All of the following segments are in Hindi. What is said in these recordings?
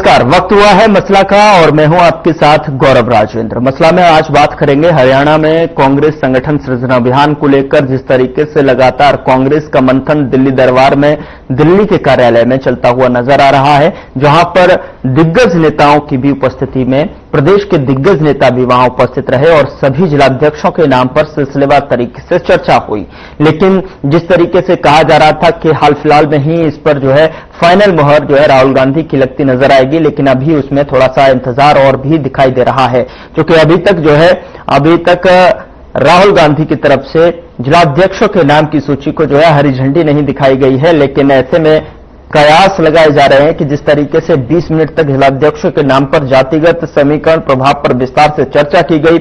नमस्कार, वक्त हुआ है मसला का और मैं हूं आपके साथ गौरव राजेंद्र। मसला में आज बात करेंगे हरियाणा में कांग्रेस संगठन सृजना अभियान को लेकर जिस तरीके से लगातार कांग्रेस का मंथन दिल्ली दरबार में दिल्ली के कार्यालय में चलता हुआ नजर आ रहा है, जहां पर दिग्गज नेताओं की भी उपस्थिति में प्रदेश के दिग्गज नेता भी वहां उपस्थित रहे और सभी जिलाध्यक्षों के नाम पर सिलसिलेवार तरीके से चर्चा हुई। लेकिन जिस तरीके से कहा जा रहा था कि हाल फिलहाल में ही इस पर जो है फाइनल मुहर जो है राहुल गांधी की लगती नजर आएगी, लेकिन अभी उसमें थोड़ा सा इंतजार और भी दिखाई दे रहा है, क्योंकि अभी तक राहुल गांधी की तरफ से जिलाध्यक्षों के नाम की सूची को जो है हरी झंडी नहीं दिखाई गई है। लेकिन ऐसे में कयास लगाए जा रहे हैं कि जिस तरीके से 20 मिनट तक जिलाध्यक्षों के नाम पर जातिगत समीकरण प्रभाव पर विस्तार से चर्चा की गई,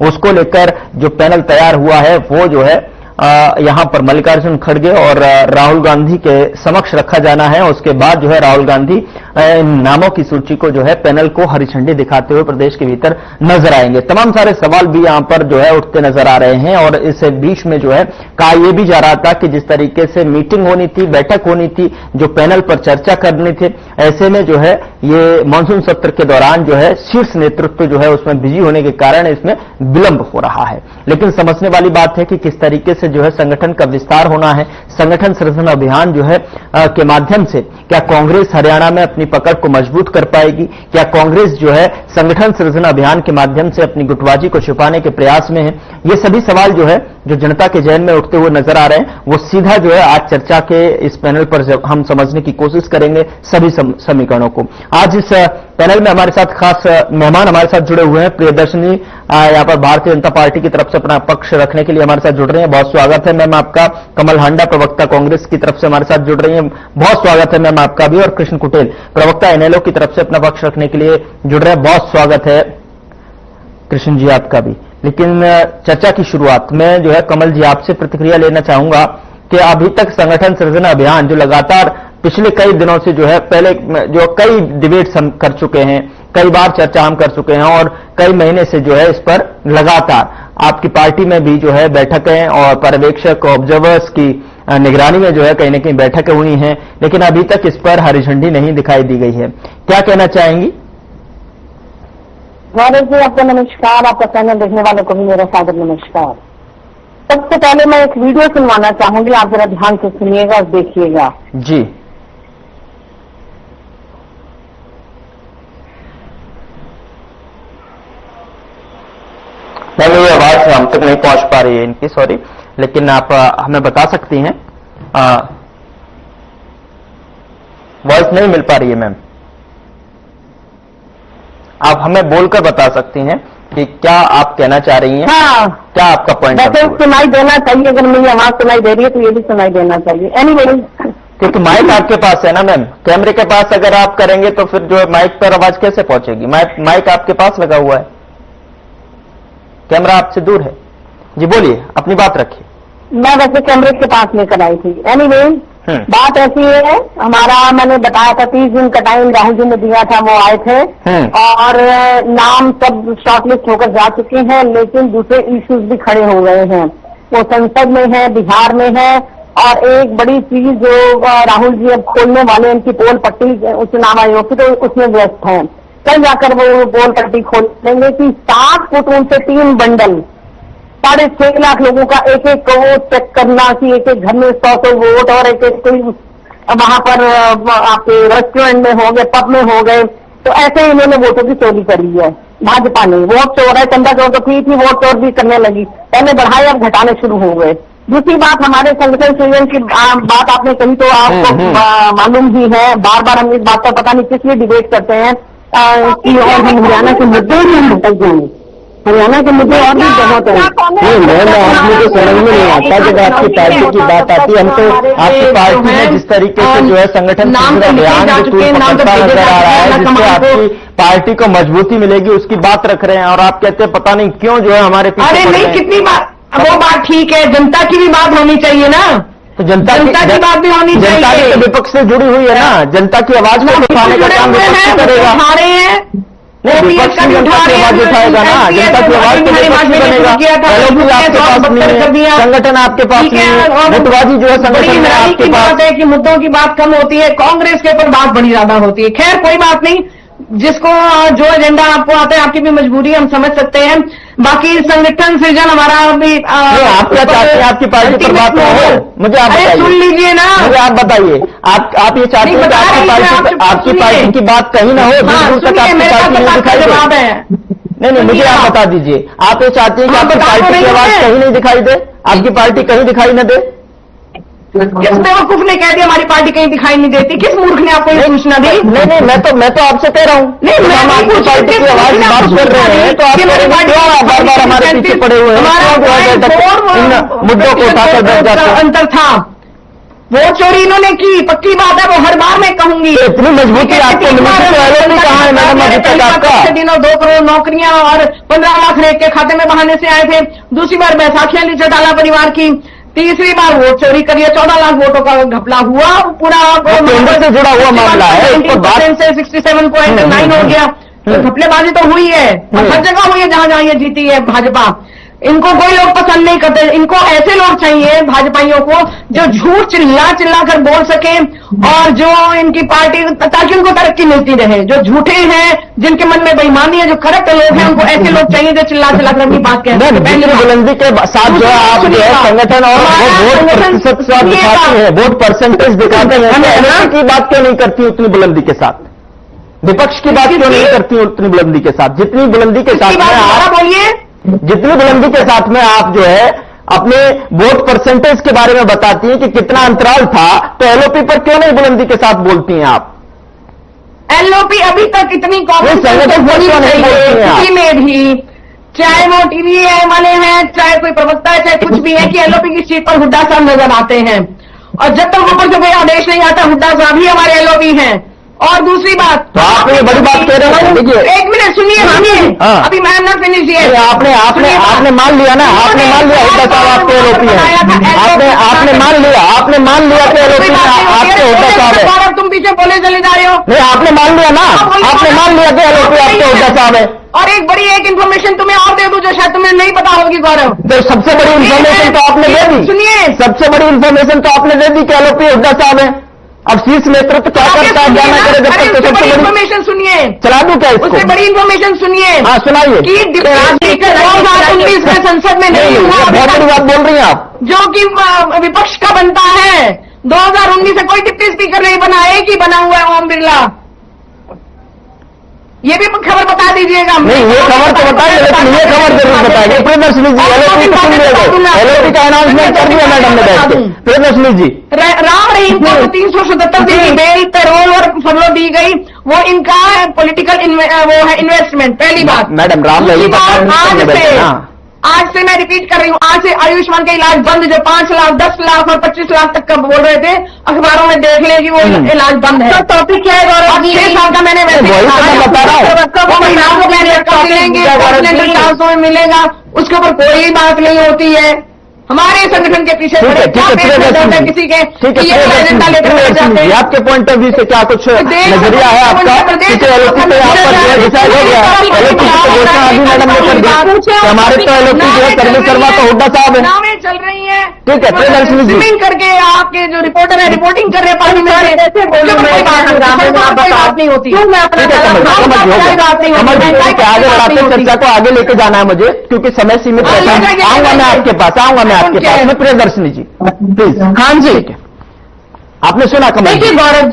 उसको लेकर जो पैनल तैयार हुआ है वो जो है यहां पर मल्लिकार्जुन खड़गे और राहुल गांधी के समक्ष रखा जाना है। उसके बाद जो है राहुल गांधी इन नामों की सूची को जो है पैनल को हरी झंडी दिखाते हुए प्रदेश के भीतर नजर आएंगे। तमाम सारे सवाल भी यहां पर जो है उठते नजर आ रहे हैं और इस बीच में जो है कहा यह भी जा रहा था कि जिस तरीके से मीटिंग होनी थी, बैठक होनी थी, जो पैनल पर चर्चा करनी थी, ऐसे में जो है ये मानसून सत्र के दौरान जो है शीर्ष नेतृत्व जो है उसमें बिजी होने के कारण इसमें विलंब हो रहा है। लेकिन समझने वाली बात है कि किस तरीके से जो है संगठन का विस्तार होना है, संगठन सृजन अभियान जो है के माध्यम से क्या कांग्रेस हरियाणा में अपनी पकड़ को मजबूत कर पाएगी, क्या कांग्रेस जो है संगठन सृजन अभियान के माध्यम से अपनी गुटबाजी को छिपाने के प्रयास में है, ये सभी सवाल जो है जो जनता के जहन में उठते हुए नजर आ रहे हैं, वो सीधा जो है आज चर्चा के इस पैनल पर हम समझने की कोशिश करेंगे सभी समीकरणों को। आज इस पैनल में हमारे साथ खास मेहमान हमारे साथ जुड़े हुए हैं। प्रियदर्शनी यहाँ पर भारतीय जनता पार्टी की तरफ से अपना पक्ष रखने के लिए हमारे साथ जुड़ रही हैं, बहुत स्वागत है मैम आपका। कमल हांडा प्रवक्ता कांग्रेस की तरफ से हमारे साथ जुड़ रही हैं, बहुत स्वागत है मैम आपका भी। और कृष्ण कुटेल प्रवक्ता एनएलओ की तरफ से अपना पक्ष रखने के लिए जुड़ रहे हैं, बहुत स्वागत है कृष्ण जी आपका भी। लेकिन चर्चा की शुरुआत में जो है कमल जी आपसे प्रतिक्रिया लेना चाहूंगा कि अभी तक संगठन सृजन अभियान जो लगातार पिछले कई दिनों से जो है पहले जो कई डिबेट्स हम कर चुके हैं, कई बार चर्चा हम कर चुके हैं और कई महीने से जो है इस पर लगातार आपकी पार्टी में भी जो है बैठकें और पर्यवेक्षक ऑब्जर्वर्स की निगरानी में जो है कहीं न कहीं बैठकें हुई हैं, लेकिन अभी तक इस पर हरी झंडी नहीं दिखाई दी गई है। क्या कहना चाहेंगी? गौरव जी आपको नमस्कार, आपका चैनल देखने वालों को भी मेरा सादर नमस्कार। सबसे पहले मैं एक वीडियो सुनवाना चाहूंगी, आप जरा ध्यान से सुनिएगा और देखिएगा जी। नहीं, ये आवाज हम तक नहीं पहुंच पा रही है इनकी, सॉरी, लेकिन आप हमें बता सकती हैं। वॉइस नहीं मिल पा रही है मैम, आप हमें बोलकर बता सकती हैं कि क्या आप कहना चाह रही हैं? हाँ, क्या आपका पॉइंट? वैसे सुनाई देना चाहिए, अगर मेरी आवाज सुनाई दे रही है तो ये भी सुनाई देना चाहिए। एनीवेज, क्योंकि माइक आपके पास है ना मैम, कैमरे के पास अगर आप करेंगे तो फिर जो है माइक पर आवाज कैसे पहुंचेगी? माइक आपके पास लगा हुआ है, कैमरा आपसे दूर है। जी बोलिए, अपनी बात रखिए। मैं वैसे कैमरे के पास लेकर आई थी। एनीवेज, बात ऐसी है, मैंने बताया था 30 दिन का टाइम राहुल जी ने दिया था, वो आए थे और नाम सब शॉर्टलिस्ट होकर जा चुके हैं, लेकिन दूसरे इश्यूज भी खड़े हो गए हैं। वो संसद में है, बिहार में है, और एक बड़ी चीज जो राहुल जी अब खोलने वाले हैं, उनकी पोल पट्टी चुनाव आयोग की, तो उसमें व्यस्त है। कल जाकर वो पोल पट्टी खोलेंगे कि 7 फुट उनसे 3 बंडल 6.5 लाख लोगों का एक एक को चेक करना कि एक एक घर में 100 वोट और एक एक कोई वहां पर आपके रेस्टोरेंट में हो गए, पब में हो गए, तो ऐसे इन्होंने वोटों की चोरी करी है। भाजपा ने वोट चोर है, चंदा चोर तो की थी, वोट चोर भी करने लगी, पहले बढ़ाए अब घटाने शुरू हो गए। दूसरी बात, हमारे संगठन सृजन की बात आपने कही तो आपको मालूम ही है, बार बार हम इस बात पर पता नहीं किस लिए डिबेट करते हैं कि और हम हरियाणा के मुद्दे ही भटक जाएंगे। हरियाणा के मुद्दे और भी बहुत है। मैम, आप मुझे समझ में नहीं आता जब आपकी पार्टी की बात आती है। हम तो आपकी पार्टी में जिस तरीके से जो है संगठन अभियान पकड़ता नजर आ रहा है, जिससे आपकी पार्टी को मजबूती मिलेगी, उसकी बात रख रहे हैं और आप कहते हैं पता नहीं क्यों जो है हमारे पीछे। अरे नहीं, कितनी बात, वो बात ठीक है, जनता की भी बात होनी चाहिए ना, तो जनता की बात भी होनी चाहिए। जनता की विपक्ष से जुड़ी हुई है ना, जनता की आवाज को उठाने का काम विपक्ष करेगा। उठा रहे हैं, नहीं, विपक्ष की जनता की आवाज उठाएगा ना, जनता की आवाज तो विपक्ष बनेगा। पहले भी आपके पास नहीं है, संगठन आपके पास नहीं है, गुटबाजी जो है संगठन में आपके पास है कि मुद्दों की बात कम होती है, कांग्रेस के ऊपर बात बड़ी ज्यादा होती है। खैर कोई बात नहीं, जिसको जो एजेंडा आपको आता है, आपकी भी मजबूरी है, हम समझ सकते हैं। बाकी संगठन सृजन हमारा भी आप क्या चाहते हैं? आपकी पार्टी पर बात हो, मुझे आप बताइए। सुन लीजिए ना, मुझे आप बताइए, आप ये चाहते हैं कि आपकी पार्टी की बात कहीं ना हो, दूर तक आपकी पार्टी नहीं दिखाई दे। नहीं, मुझे आप बता दीजिए, आप ये चाहते हैं कि आपकी पार्टी की आवाज कहीं नहीं दिखाई दे, आपकी पार्टी कहीं दिखाई न दे? किस बेवकूफ ने कह दिया हमारी पार्टी कहीं दिखाई नहीं देती? किस मूर्ख ने आपको ये सूचना दी? नहीं, मैं तो आपसे कह रहा हूँ, नहीं, हम आपकी पार्टी की आवाज बात कर रहे हैं, तो आप बार बार हमारे पीछे पड़े हुए हैं, मुद्दों को उठाकर बैठ जाते हैं। अंतर था, वो चोरी इन्होंने की, पक्की बात है, वो हर बार मैं कहूंगी। इतनी मजबूती आपको मिली तो कहाँ है मैडम अभी तक आपका? दिनों 2 करोड़ नौकरियां और 15 लाख रेट के खाते में बहाने से आए थे। दूसरी बार बैसाखियां ली चौटाला परिवार की। तीसरी बार वोट चोरी करिए, 14 लाख वोटों का घपला हुआ, पूरा केंद्र से जुड़ा हुआ मामला है, 20% से 67.9 हो गया। तो घपलेबाजी तो हुई है, हर जगह हुई है जहां जहां ये जीती है भाजपा। इनको कोई लोग पसंद नहीं करते, इनको ऐसे लोग चाहिए भाजपाइयों को जो झूठ चिल्ला कर बोल सके, और जो इनकी पार्टी, ताकि उनको तरक्की मिलती रहे। जो झूठे हैं, जिनके मन में बेईमानी है, जो करप्ट लोग हैं, उनको ऐसे लोग चाहिए जो चिल्ला कर अपनी बात कहते हैं। बुलंदी के साथ जो है आप जो है संगठन और वोट प्रतिशत दिखाते हैं, वोट परसेंटेज दिखाते हैं, की बात क्यों नहीं करती उतनी बुलंदी के साथ? विपक्ष की बात क्यों नहीं करती उतनी बुलंदी के साथ? जितनी बुलंदी के साथ आप बोलिए, जितनी बुलंदी के साथ में आप जो है अपने वोट परसेंटेज के बारे में बताती हैं कि कितना अंतराल था, तो एलओपी पर क्यों नहीं बुलंदी के साथ बोलती हैं आप? एलओपी अभी तक इतनी संगठन किसी में भी, चाहे वो टीवी वाले हैं, चाहे कोई प्रवक्ता है, चाहे कुछ भी है, कि एलओपी की सीट पर हुड्डा साहब नजर आते हैं, और जब तक ऊपर से कोई आदेश नहीं आता, हुड्डा साहब ही हमारे एलओपी हैं। और दूसरी बात, तो आप ये बड़ी बात कह रहे हैं, देखिए 1 मिनट सुनिए, अभी मैं नॉट फिनिश है। आपने मान लिया ना, आपने मान लिया हुड्डा साहब आपके एलओपी है, आपने मान लिया कि एलओपी आपके हुड्डा साहब है। तुम पीछे बोले चले जा रहे हो। नहीं, आपने मान लिया ना, आपने मान लिया कि एलओपी आपके हुड्डा साहब है। और एक बड़ी इन्फॉर्मेशन तुम्हें और दे दूं जो शायद तुम्हें नहीं पता होगी गौरव। तो सबसे बड़ी इन्फॉर्मेशन तो आपने दे दी, सुनिए, सबसे बड़ी इन्फॉर्मेशन तो आपने दे दी कि एलओपी हुड्डा साहब है। अब शीर्ष नेतृत्व क्या करता है जाना करे, जब तक सबसे बड़ी इन्फॉर्मेशन सुनिए, चला दूं क्या इसको? उससे बड़ी इन्फॉर्मेशन सुनिए। हाँ, सुनाइए। कि 2019 में संसद में नहीं हुआ, बहुत बड़ी बात बोल रही हैं आप, जो कि विपक्ष का बनता है। 2019 से कोई डिप्टी स्पीकर नहीं बना, एक ही बना हुआ है, ओम बिरला। ये भी खबर बता दीजिएगा। नहीं, ये खबर तो बताइए, लेकिन ये खबर जरूर बताइए। प्रियदर्शनी जी, एलओपी को सुन लिया, एलओपी का अनाउंसमेंट कर दिया मैडम ने बैठ के। प्रियदर्शनी जी, राम रहीम को 377 दिन की बेल, पैरोल और फरलो दी गई, वो इनका पॉलिटिकल वो है इन्वेस्टमेंट। पहली बात मैडम, राम रहीम आज से मैं रिपीट कर रही हूँ, आज से आयुष्मान का इलाज बंद, जो 5 लाख, 10 लाख और 25 लाख तक का बोल रहे थे, अखबारों में देख लें कि वो इलाज बंद है। तो टॉपिक क्या है गौरव जी? 6 साल का मैंने वैसे बता रहा हूँ, महिलाओं को मैंने मिलेगा, उसके ऊपर कोई बात नहीं होती है। हमारे संगठन के पीछे किसी के एजेंडा लेकर आपके पॉइंट ऑफ व्यू से क्या कुछ नजरिया है आपका? एलओपी पे आप पर डिसाइड हो गया, एलओपी की घोषणा अभी मैडम ने कर दी, हमारे तो एलओपी जो है सर्वे शर्मा तो हुड्डा साहब है। नामें चल रही है, ठीक है। प्रियदर्शनी जी करके आपके जो रिपोर्टर है रिपोर्टिंग कर रहे हैं पार्लियामेंट में, कोई बात नहीं होती। आगे बढ़ाते चर्चा को आगे लेके जाना है मुझे, क्योंकि समय सीमित रहता है। आऊंगा मैं आपके पास, आऊंगा मैं आपके पास में। प्रियदर्शनी जी प्लीज। हाँ जी, आपने सुना कमल? देखिए गौरव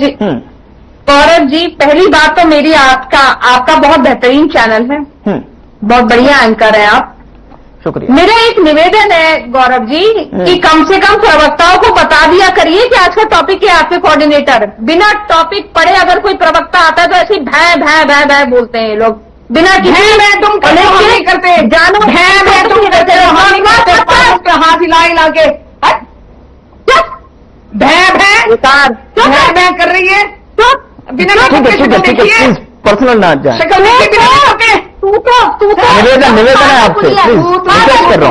जी, पहली बात तो मेरी आपका बहुत बेहतरीन चैनल है, बहुत बढ़िया एंकर है आप, शुक्रिया। मेरा एक निवेदन है गौरव जी कि कम से कम प्रवक्ताओं को बता दिया करिए कि आज का टॉपिक है। आपके कोऑर्डिनेटर बिना टॉपिक पढ़े अगर कोई प्रवक्ता आता है तो ऐसे भय भय भय भय बोलते हैं लोग, बिना किसी में तुम नहीं करते, जानो भय भय तुम करते हो, हाथ हिला के भय भय भय कर रही है, बिना पर्सनल ना जाए, शक्ल निवेदन है आपसे, प्लीज रिक्वेस्ट कर रहा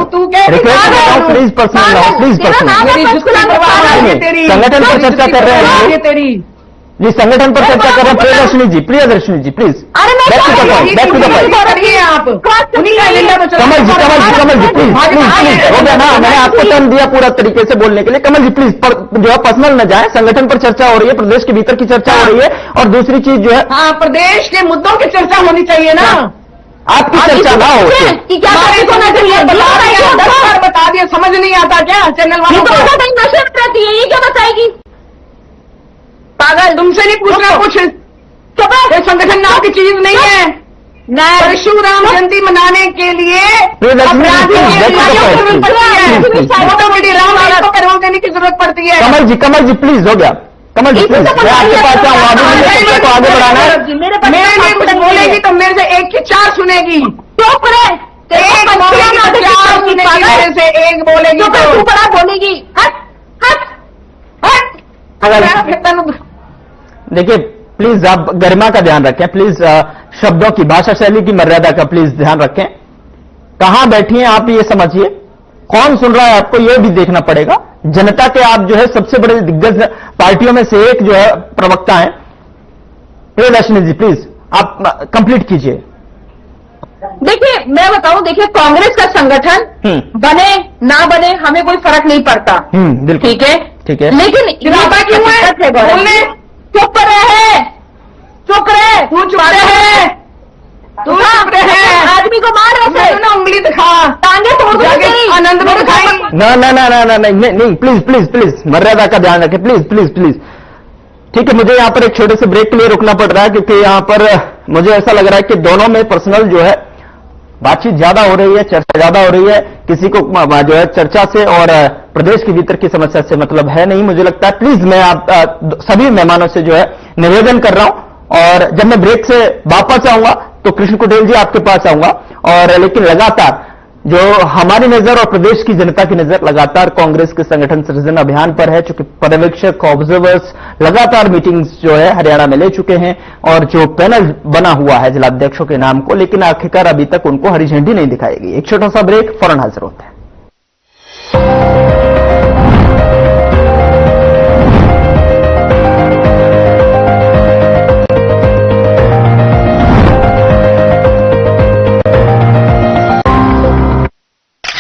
हूँ, प्लीज पर्सनल ना हो, प्लीज पर्सनल। संगठन पर चर्चा कर रहे हैं, जी संगठन पर चर्चा कर रहे हैं प्रियदर्शनी जी, प्रियदर्शनी जी प्लीज अरे मैं back to the point, back to the point. आप कमल जी प्लीज हो गया ना, मैंने आपको टर्न दिया पूरा तरीके से बोलने के लिए। कमल जी प्लीज जो है पर्सनल न जाए, संगठन पर चर्चा हो रही है, प्रदेश के भीतर की चर्चा हो रही है, और दूसरी चीज जो है हाँ प्रदेश के मुद्दों की चर्चा होनी चाहिए ना, आपकी चर्चा ना हो। बता दिया, समझ नहीं आता क्या चैनल वालों को? नशे में रहती है, ये क्या बताएगी? पागल, तुमसे नहीं पूछ रहा कुछ। ये संगठन नाम की चीज नहीं है। परशुराम जयंती मनाने के लिए करवल देने की जरूरत पड़ती है। कमल जी प्लीज हो गया, कमल जी प्लीज मैं आपके पास आऊंगा, तो आगे बढ़ाना है। मेरे लिए कुछ बोलेगी तो मेरे से एक की चार सुनेगी। चुप रहे, एक मेरे से एक बोलेगी तो बड़ा बोलेगी। देखिए प्लीज आप गरिमा का ध्यान रखें, प्लीज शब्दों की, भाषा शैली की मर्यादा का प्लीज ध्यान रखें। कहां बैठी हैं आप ये समझिए, कौन सुन रहा है आपको ये भी देखना पड़ेगा। जनता के आप जो है सबसे बड़े दिग्गज पार्टियों में से एक जो है प्रवक्ता हैं। प्रियदर्शनी जी प्लीज आप कंप्लीट कीजिए। देखिए मैं बताऊं, देखिए कांग्रेस का संगठन बने ना बने हमें कोई फर्क नहीं पड़ता, बिल्कुल ठीक है, ठीक है, लेकिन क्यों है बोलने? चुप रहे, चुप रहे, तू चुप रहे, तू चुप रहे। आदमी को मार रहे ना, उंगली दिखा, टांगे तोड़ दो, आनंद में दिखाई। नहीं प्लीज प्लीज प्लीज मर्यादा का ध्यान रखें, प्लीज प्लीज प्लीज। ठीक है, मुझे यहाँ पर एक छोटे से ब्रेक के लिए रुकना पड़ रहा है, क्योंकि यहाँ पर मुझे ऐसा लग रहा है कि दोनों में पर्सनल जो है बातचीत ज्यादा हो रही है, चर्चा ज्यादा हो रही है। किसी को जो है चर्चा से और प्रदेश के भीतर की समस्या से मतलब है नहीं, मुझे लगता है। प्लीज मैं आप सभी मेहमानों से जो है निवेदन कर रहा हूं, और जब मैं ब्रेक से वापस आऊंगा तो कृष्ण कुटेल जी आपके पास आऊंगा। और लेकिन लगातार जो हमारी नजर और प्रदेश की जनता की नजर लगातार कांग्रेस के संगठन सृजन अभियान पर है, चूंकि पर्यवेक्षक ऑब्जर्वर्स लगातार मीटिंग्स जो है हरियाणा में ले चुके हैं, और जो पैनल बना हुआ है जिलाध्यक्षों के नाम को, लेकिन आखिरकार अभी तक उनको हरी झंडी नहीं दिखाई गई। एक छोटा सा ब्रेक, फौरन हाजिर होता है।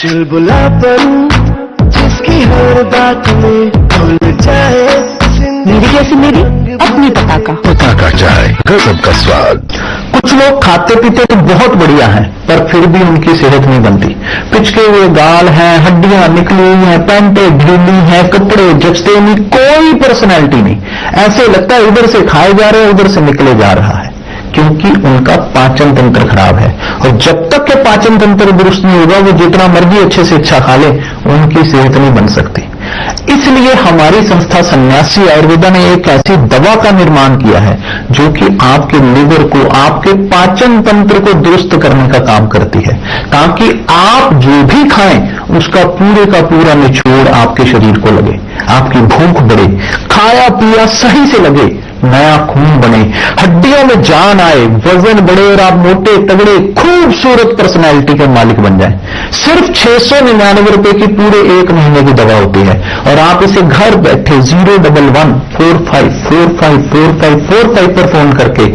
चुलबुला पर जिसकी हर बात में भूल जाए, मेरी जैसी मेरी अपनी पताका चाय, गजब का स्वाद। कुछ लोग खाते पीते तो बहुत बढ़िया हैं, पर फिर भी उनकी सेहत नहीं बनती। पिचके हुए गाल हैं, हड्डियां निकली हुई हैं, पैंटें ढीली हैं, कपड़े जचते नहीं, कोई पर्सनैलिटी नहीं। ऐसे लगता है इधर से खाए जा रहे हैं, उधर से निकले जा रहा है, क्योंकि उनका पाचन तंत्र खराब है। और जब तक के पाचन तंत्र दुरुस्त नहीं होगा, वो जितना मर्जी अच्छे से अच्छा खा ले, उनकी सेहत नहीं बन सकती। इसलिए हमारी संस्था सन्यासी आयुर्वेदा ने एक ऐसी दवा का निर्माण किया है जो कि आपके लिवर को, आपके पाचन तंत्र को दुरुस्त करने का काम करती है, ताकि आप जो भी खाएं उसका पूरे का पूरा निचोड़ आपके शरीर को लगे, आपकी भूख बढ़े, खाया पिया सही से लगे, नया खून बने, हड्डियों में जान आए, वजन बढ़े और आप मोटे तगड़े खूबसूरत पर्सनैलिटी के मालिक बन जाएं। सिर्फ 699 रुपए की पूरे एक महीने की दवा होती है, और आप इसे घर बैठे 01145454545 पर फोन करके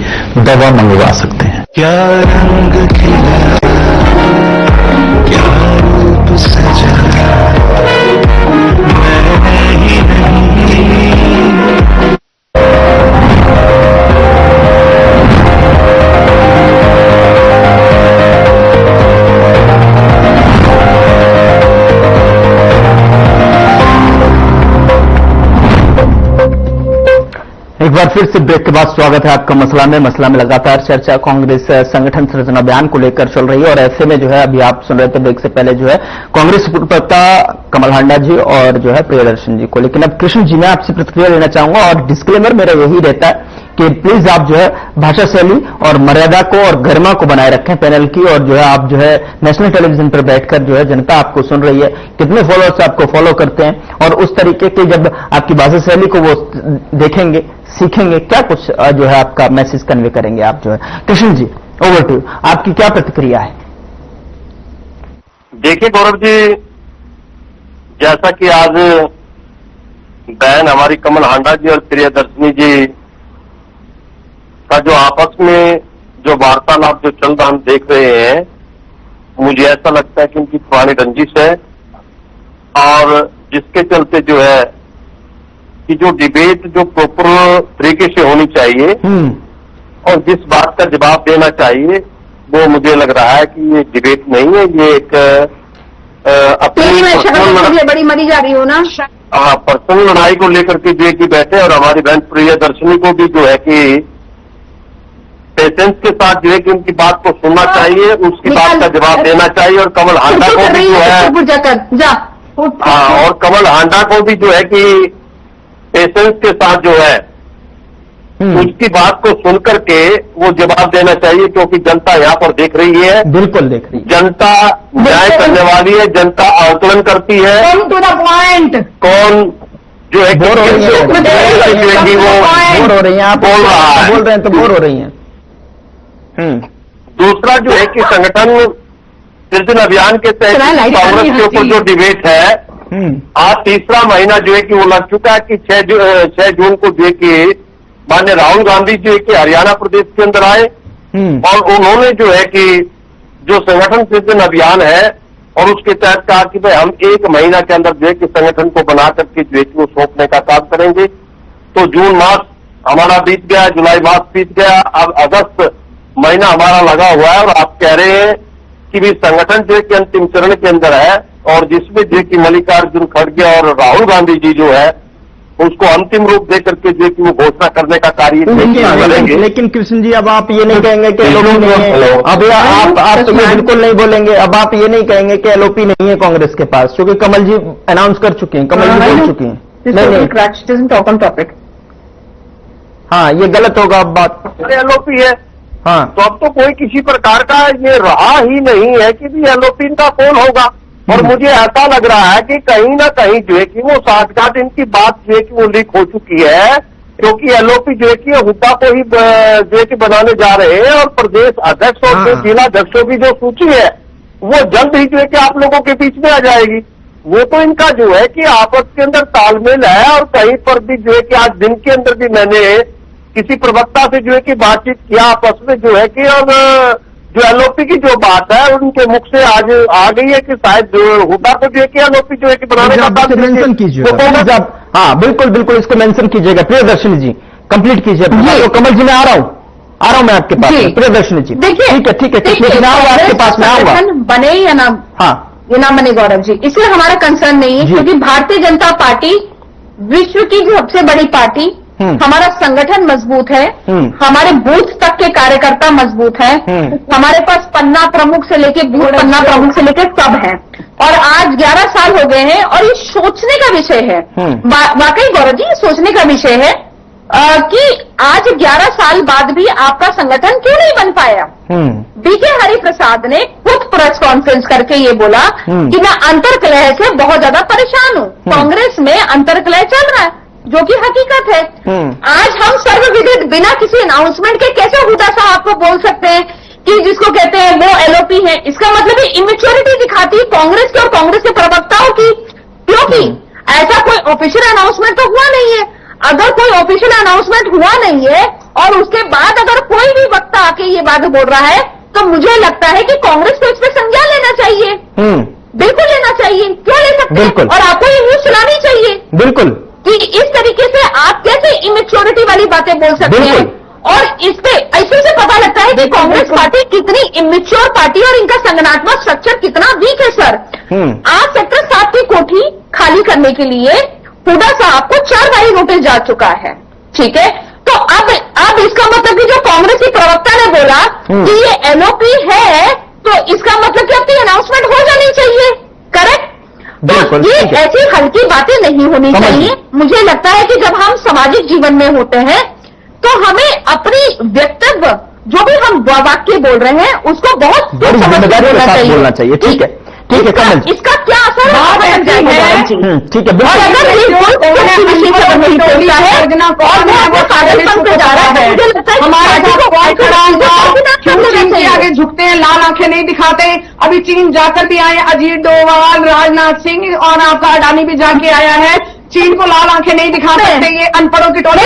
दवा मंगवा सकते हैं। क्या रंग खिला, क्या रूप सजा, मैंने ही नहीं। एक बार फिर से ब्रेक के बाद स्वागत है आपका मसला में लगातार चर्चा कांग्रेस संगठन सृजन अभियान को लेकर चल रही है। और ऐसे में जो है अभी आप सुन रहे थे ब्रेक से पहले जो है कांग्रेस प्रवक्ता कमल हांडा जी और जो है प्रियदर्शन जी को। लेकिन अब कृष्ण जी मैं आपसे प्रतिक्रिया लेना चाहूंगा, और डिस्क्लेमर मेरा यही रहता है कि प्लीज आप जो है भाषा शैली और मर्यादा को और गरिमा को बनाए रखें पैनल की। और जो है आप जो है नेशनल टेलीविजन पर बैठकर जो है जनता आपको सुन रही है, कितने फॉलोअर्स आपको फॉलो करते हैं, और उस तरीके की जब आपकी भाषा शैली को वो देखेंगे, सीखेंगे, क्या कुछ जो है आपका मैसेज कन्वे करेंगे आप जो है। कृष्ण जी ओवर टू, आपकी क्या प्रतिक्रिया है? देखिए गौरव जी, जैसा कि आज बहन हमारी कमल हांडा जी और प्रियदर्शनी जी का जो आपस में जो वार्तालाप जो चल रहा हम देख रहे हैं, मुझे ऐसा लगता है कि उनकी पुरानी रंजिश है और जिसके चलते जो है कि जो डिबेट जो प्रॉपर तरीके से होनी चाहिए और जिस बात का जवाब देना चाहिए, वो मुझे लग रहा है कि ये डिबेट नहीं है, ये एक अपनी बड़ी मरी जा रही हो ना। हाँ, पर्सनल लड़ाई को लेकर के जो है कि बैठे और हमारी बहन प्रियदर्शनी को भी जो है कि पेशेंस के साथ जो है कि उनकी बात को सुनना चाहिए, उसकी बात का जवाब देना चाहिए और कमल हांडा को भी जो है हाँ, और कमल हांडा को भी जो है कि पेशेंस के साथ जो है उसकी बात को सुनकर के वो जवाब देना चाहिए, क्योंकि जनता यहाँ पर देख रही है। बिल्कुल देख रही है। जनता न्याय करने वाली है, जनता आकलन करती है। To the point. कौन जो है बोर हो रही है, वो बोर हो रही है, आप बोल रहा है, बोल रहे हैं तो बोर हो रही हैं। दूसरा जो है कि संगठन सृजन अभियान के तहत कांग्रेस के ऊपर जो डिबेट है, आज तीसरा महीना जो है कि वो लग चुका है कि 6 जून को जो है कि माननीय राहुल गांधी जो है कि हरियाणा प्रदेश के अंदर आए और उन्होंने जो है कि जो संगठन सृजन अभियान है और उसके तहत कहा कि भाई हम 1 महीना के अंदर जो है कि संगठन को बना करके जो है कि वो सौंपने का काम करेंगे। तो जून मास हमारा बीत गया, जुलाई मास बीत गया, अब अगस्त महीना हमारा लगा हुआ है और आप कह रहे हैं कि भी संगठन जो है कि अंतिम चरण के अंदर है और जिसमें जो है कि मल्लिकार्जुन खड़गे और राहुल गांधी जी जो है उसको अंतिम रूप दे करके जो है कि वो घोषणा करने का कार्य करेंगे। लेकिन कृष्ण जी, अब आप ये नहीं कहेंगे कि एलओपी नहीं है, अब आप तो ये बिल्कुल नहीं बोलेंगे, अब आप ये नहीं कहेंगे कि एलओपी नहीं है कांग्रेस के पास, क्योंकि कमल जी अनाउंस कर चुके हैं, कमल जी बोल चुके हैं। नहीं, हाँ, ये गलत होगा अब बात। एलओपी है, हाँ, तो अब तो कोई किसी प्रकार का ये रहा ही नहीं है कि भी एलओपी का कौन होगा। और मुझे ऐसा लग रहा है कि कहीं ना कहीं जो है कि वो 60 दिन की बात जो है कि वो लीक हो चुकी है, क्योंकि एलओपी जो है कि हुड्डा को ही जो है कि बनाने जा रहे हैं और प्रदेश अध्यक्ष और जो जिला अध्यक्षों की जो सूची है वो जल्द ही जो है कि आप लोगों के बीच में आ जाएगी। वो तो इनका जो है कि आपस के अंदर तालमेल है और कहीं पर भी जो है कि आज दिन के अंदर भी मैंने किसी प्रवक्ता से जो है कि बातचीत किया आपस में जो है कि अब जो एलओपी की जो बात है उनके मुख से आज आ गई है कि शायद हुड्डा को जो है कि एलओपी जो है कि बनाने का बात मेंशन कीजिएगा। हाँ, बिल्कुल बिल्कुल, इसको मेंशन कीजिएगा। प्रियदर्शनी जी कंप्लीट कीजिए। तो कमल जी, मैं आ रहा हूँ मैं आपके पास। प्रियदर्शनी जी, देखिए, ठीक है, मैं आऊंगा आपके पास, मैं आऊंगा। बने या ना, हाँ, ये ना बने गौरव जी, इसलिए हमारा कंसर्न नहीं है, क्योंकि भारतीय जनता पार्टी विश्व की सबसे बड़ी पार्टी, हमारा संगठन मजबूत है, हमारे बूथ तक के कार्यकर्ता मजबूत हैं, हमारे पास पन्ना प्रमुख से लेके बूथ पन्ना प्रमुख से लेके सब है और आज 11 साल हो गए हैं और ये सोचने का विषय है। वाकई गौरव जी, ये सोचने का विषय है कि आज 11 साल बाद भी आपका संगठन क्यों नहीं बन पाया। बीके हरिप्रसाद ने खुद प्रेस कॉन्फ्रेंस करके ये बोला कि मैं अंतर्कलह से बहुत ज्यादा परेशान हूँ, कांग्रेस में अंतर्कलह चल रहा है, जो कि हकीकत है। आज हम सर्वविदित बिना किसी अनाउंसमेंट के कैसे हुड्डा साहब को बोल सकते हैं कि जिसको कहते हैं वो एलओपी है। इसका मतलब है इमेच्योरिटी दिखाती है कांग्रेस की और कांग्रेस के प्रवक्ताओं की, क्योंकि ऐसा कोई ऑफिशियल अनाउंसमेंट तो हुआ नहीं है। अगर कोई ऑफिशियल अनाउंसमेंट हुआ नहीं है और उसके बाद अगर कोई भी वक्ता आके ये बात बोल रहा है, तो मुझे लगता है कि कांग्रेस को इस पर संज्ञान लेना चाहिए। बिल्कुल लेना चाहिए, क्यों ले सकते हैं, और आपको ये न्यूज चलानी चाहिए। बिल्कुल, कि इस तरीके से आप कैसे इमेच्योरिटी वाली बातें बोल सकते हैं। और इस पे ऐसे से पता लगता है कि कांग्रेस पार्टी कितनी इमेच्योर पार्टी और इनका संगठनात्मक स्ट्रक्चर कितना वीक है। सर, आज सेक्टर 7 की कोठी खाली करने के लिए हुड्डा साहब को 4 बारी नोटिस जा चुका है, ठीक है। तो अब इसका मतलब कि जो कांग्रेस की प्रवक्ता ने बोला कि ये एलओपी है, तो इसका मतलब कि अपनी अनाउंसमेंट हो जानी चाहिए, करेक्ट। तो ये ऐसी हल्की बातें नहीं होनी चाहिए। मुझे लगता है कि जब हम सामाजिक जीवन में होते हैं तो हमें अपनी व्यक्तित्व जो भी हम वाक्य बोल रहे हैं उसको बहुत जिम्मेदारी के साथ बोलना चाहिए। ठीक है, ठीक है कमल, इसका क्या असर है ठीक है। और अगर चीन के आगे झुकते हैं, लाल आंखें नहीं दिखाते। अभी चीन जाकर भी आए अजीत डोभाल, राजनाथ सिंह और आपका अडानी भी जाके आया है। चीन को लाल आंखें नहीं दिखा सकते, ये अनपढ़ों की टोली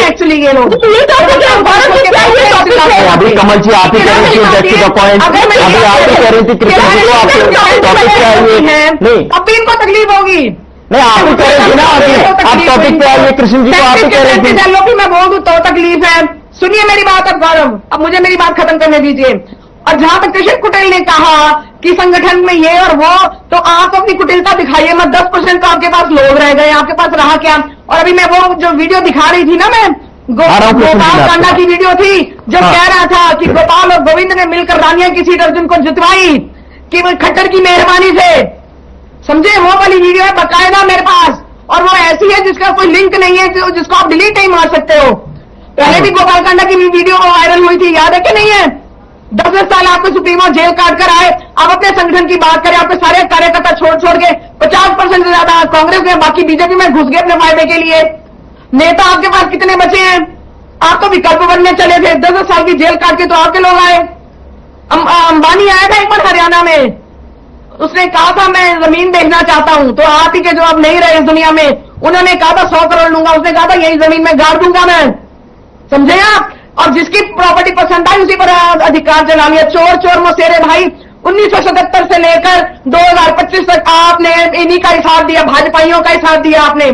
एक्चुअली ये लोग। अभी कमल जी आप ही कह रही थी व्यक्ति का पॉइंट, अभी आप ही कह रही थी कृष्ण जी को आप टॉपिक पे आइए। नहीं अब भी इनको तकलीफ होगी, नहीं आप ही कह रही थी ना, आप टॉपिक पे आइए। कृष्ण जी को आप ही कह रही थी। चलो कि मैं बोल दूं तो तकलीफ है। सुनिए मेरी बात अब गौरव, अब मुझे मेरी बात खत्म करने दीजिए। और जहां तक कृष्ण कुटेल ने कहा कि संगठन में ये और वो, तो आप अपनी कुटिलता दिखाइए मत। 10% तो आपके पास लोग रह गए, आपके पास रहा क्या? और अभी मैं वो जो वीडियो दिखा रही थी ना, मैं गोपाल कांडा की वीडियो थी, जो कह रहा था कि गोपाल और गोविंद ने मिलकर रानिया की सीट अर्जुन को जितवाई कि वो खट्टर की मेहरबानी से, समझे? वो वाली वीडियो है बकायदा मेरे पास, और वो ऐसी है जिसका कोई लिंक नहीं है, जिसको आप डिलीट नहीं मार सकते हो। पहले भी गोपाल कांडा की वीडियो वायरल हुई थी, याद है कि नहीं है? 10 साल आपको सुप्रीमो जेल काट कर आए। अब अपने संगठन की बात करें, आपके सारे कार्यकर्ता छोड़ के 50% से ज्यादा कांग्रेस में, बाकी बीजेपी में घुस गए अपने फायदे के लिए। नेता आपके पास कितने बचे हैं? आप तो विकल्प बनने चले थे, 10 साल की जेल काट के तो आपके लोग आए। अंबानी आया था एक बार हरियाणा में, उसने कहा था मैं जमीन देखना चाहता हूं, तो आप ही के जो अब नहीं रहे इस दुनिया में, उन्होंने कहा था 100 करोड़ लूंगा, उसने कहा था यही जमीन में गाड़ दूंगा मैं, समझे आप? और जिसकी प्रॉपर्टी पसंद आई उसी पर अधिकार जला लिया। चोर मसेरे भाई, 1977 से लेकर 2025 तक आपने इन्हीं का ही साथ दिया, भाजपाइयों का ही साथ दिया आपने,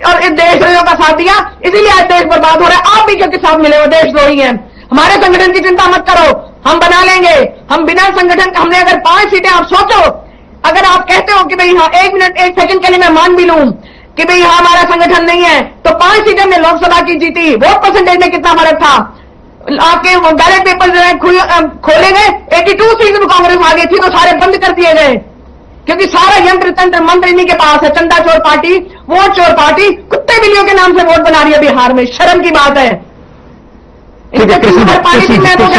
और इस देशद्रोहियों का साथ दिया, इसीलिए आज देश बर्बाद हो रहा है। आप भी क्योंकि साथ मिले हो, देशद्रोही हैं। हमारे संगठन की चिंता मत करो, हम बना लेंगे। हम बिना संगठन का, हमने अगर 5 सीटें, आप सोचो, अगर आप कहते हो कि भाई हाँ 1 मिनट 1 सेकंड के लिए मैं मान भी लूं कि भाई हाँ हमारा संगठन नहीं है, तो 5 सीटें हमने लोकसभा की जीती, वोट परसेंटेज में कितना फर्क था? आपके बैलेट पेपर जो है खोले गए, 82 सीट में कांग्रेस आ गई थी, तो सारे बंद कर दिए गए, क्योंकि सारा यंत्र तंत्र मंत्र इन्हीं के पास है। चंदा चोर पार्टी, वोट चोर पार्टी, कुत्ते बिल्लियों के नाम से वोट बना रही है बिहार में, शर्म की बात है। कृष्ण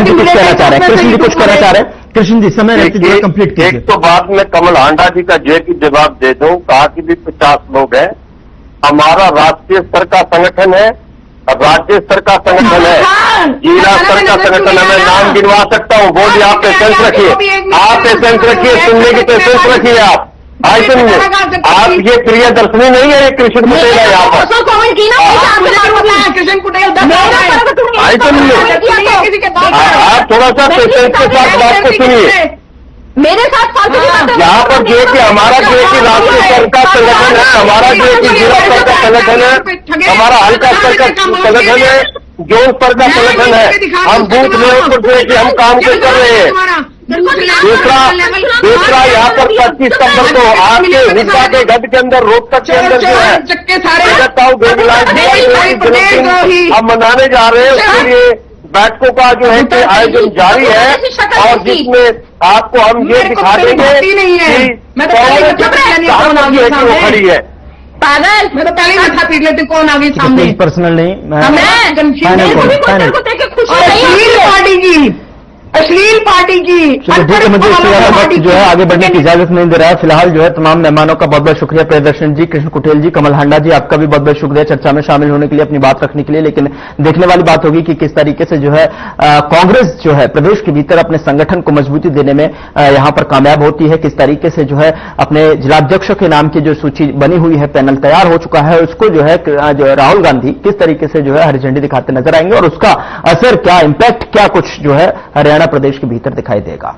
जी कुछ कहना चाह रहे हैं, कृष्ण जी कुछ कहना चाह रहे हैं। कृष्ण जी समय कंप्लीट कीजिए। एक तो बात मैं कमल हांडा जी का जो है कि जवाब दे दूं, कहा कि भी 50 लोग हैं। हमारा राष्ट्रीय स्तर का संगठन है, राज्य स्तर का संगठन है, जिला स्तर का संगठन है। मैं नाम गिनवा सकता हूं, बोलिए। आप पेशेंस रखिए, आप पेशेंस रखिए, सुनने की पेशेंस रखिए। आप आई सुनिए, आप ये प्रियदर्शनी नहीं है, ये कृष्ण कुटेल है यहाँ पर। कृष्ण कुटेल आई सुनिए, आप थोड़ा सा पेशेंस के साथ बात को सुनिए। मेरे साथ यहाँ पर जो है कि हमारा जो है कि राष्ट्रीय स्तर का संगठन है, हमारा जो है कि जिला स्तर का संगठन है, हमारा हल्का स्तर का संगठन है, जोन स्तर का संगठन है। हम बूथ लेवल पर जो है कि हम काम कर रहे हैं। दूसरा यहाँ पर 25 सितंबर को आपके हिस्सा के गढ़ के अंदर, रोहतक के अंदर जो है हम मनाने जा रहे हैं। उसके लिए बैठकों का जो है कि आयोजन जारी है, और जिसमें आपको हम ये दिखा देंगे कि खड़ी है। पागल, मैं तो पहले ही माथा पीट लेती, कौन आ गई सामने? पर्सनल नहीं, अश्लील पार्टी की चलिए मुझे इससे ज्यादा वक्त जो है आगे बढ़ने की इजाजत नहीं दे रहा है। फिलहाल जो है तमाम मेहमानों का बहुत बहुत शुक्रिया, प्रियदर्शन जी, कृष्ण कुटेल जी, कमल हांडा जी, आपका भी बहुत बहुत शुक्रिया चर्चा में शामिल होने के लिए, अपनी बात रखने के लिए। लेकिन देखने वाली बात होगी कि किस तरीके से जो है कांग्रेस जो है प्रदेश के भीतर अपने संगठन को मजबूती देने में यहां पर कामयाब होती है, किस तरीके से जो है अपने जिलाध्यक्षों के नाम की जो सूची बनी हुई है, पैनल तैयार हो चुका है, उसको जो है राहुल गांधी किस तरीके से जो है हरी झंडी दिखाते नजर आएंगे, और उसका असर क्या, इंपैक्ट क्या कुछ जो है हरियाणा प्रदेश के भीतर दिखाई देगा।